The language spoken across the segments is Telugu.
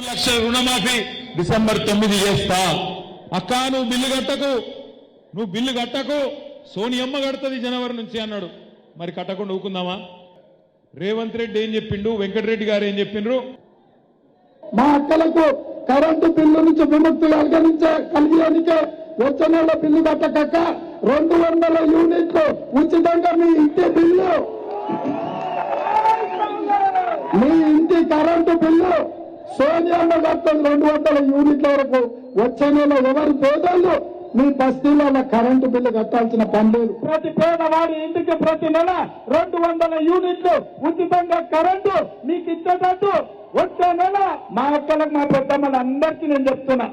లక్షల రుణమాఫీ డిసెంబర్ 9 చేస్తా. అక్క నువ్వు బిల్లు కట్టకు సోనియమ్మ కడుతుంది జనవరి నుంచి అన్నాడు. మరి కట్టకుండా ఊకుందామా? రేవంత్ రెడ్డి ఏం చెప్పిండు, వెంకటరెడ్డి గారు ఏం చెప్పిండ్రు? మా అక్కలకు కరెంటు బిల్లు నుంచి విముక్తి కలిగేందుకే వచ్చే నెల బిల్లు కట్టక 200 యూనిట్లు ఉచితంగా మీ ఇంటి బిల్లు, మీ ఇంటి కరెంటు బిల్లు సోనియమ్మ కడుతుంది 200 యూనిట్ల వరకు. వచ్చే నెల ఎవరి పేదలు మీ బస్తీలలో కరెంటు బిల్లు కట్టాల్సిన పని లేదు. ప్రతి పేదవాడి ఇంటికి ప్రతి నెల 200 యూనిట్లు ఉచితంగా కరెంటు మీకు ఇచ్చేటట్టు వచ్చే నెల మా అక్కలకు మా పెద్దమ్మలందరికీ నేను చెప్తున్నా,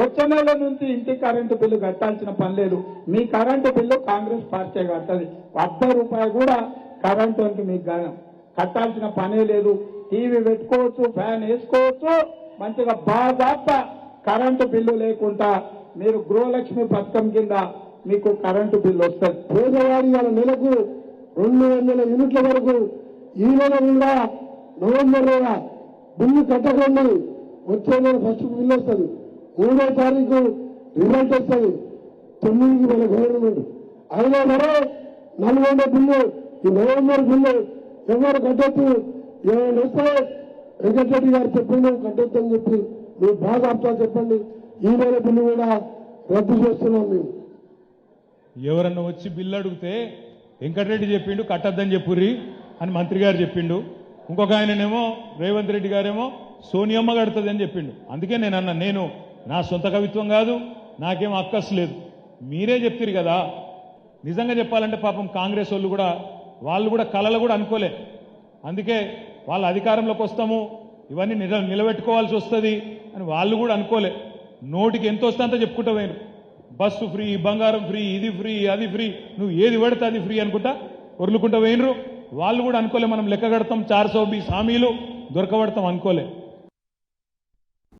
వచ్చే నెల నుంచి ఇంటి కరెంటు బిల్లు కట్టాల్సిన పని లేదు. మీ కరెంటు బిల్లు కాంగ్రెస్ పార్టీ కట్టది. ₹1 కూడా కరెంటు మీకు కట్టాల్సిన పనే లేదు. టీవీ పెట్టుకోవచ్చు, ఫ్యాన్ వేసుకోవచ్చు, మంచిగా బాగా కరెంటు బిల్లు లేకుండా మీరు గృహలక్ష్మి పథకం కింద మీకు కరెంటు బిల్లు వస్తుంది. పేదవాడి నెలకు 200 యూనిట్ల వరకు ఈ నెల కూడా నవంబర్ బిల్లు కట్టకండి. వచ్చే నెల ఫస్ట్ బిల్లు వస్తుంది, 3వ తారీఖు రిజల్ట్ వస్తుంది, 9కి మన గవర్నమెంట్. అయినా మరో 400 బిల్లు ఈ నవంబర్ బిల్లు ఎవరు కట్టొచ్చు. ఏమైనా వస్తే వెంకటరెడ్డి గారు చెప్పిండు కట్టొద్దు అని చెప్పి మీరు బాగా అర్థం చెప్పండి. ఈ నెల బిల్లు కూడా రద్దు చేస్తున్నాం మేము. ఎవరన్నా వచ్చి బిల్లు అడిగితే వెంకటరెడ్డి చెప్పిండు కట్టద్దని చెప్పుర్రి అని మంత్రి గారు చెప్పిండు. ఇంకొక ఆయననేమో రేవంత్ రెడ్డి గారేమో సోనియమ్మ కడుతుంది అని చెప్పిండు. అందుకే నేను అన్నా, నేను నా సొంత కవిత్వం కాదు, నాకేం అక్కస్ లేదు, మీరే చెప్తారు కదా. నిజంగా చెప్పాలంటే పాపం కాంగ్రెస్ వాళ్ళు కూడా కలలు కూడా అనుకోలే. అందుకే వాళ్ళ అధికారంలోకి వస్తాము, ఇవన్నీ నిలబెట్టుకోవాల్సి వస్తుంది అని వాళ్ళు కూడా అనుకోలే. నోటికి ఎంత వస్తే అంత చెప్పుకుంటూ పోయినారు. బస్సు ఫ్రీ, బంగారం ఫ్రీ, ఇది ఫ్రీ, అది ఫ్రీ, నువ్వు ఏది పెడితే అది ఫ్రీ అనుకుంటా ఒర్లుకుంటూ పోయినరు. వాళ్ళు కూడా అనుకోలే మనం లెక్క కడతాం 420 హామీలు దొరకబడతాం అనుకోలే.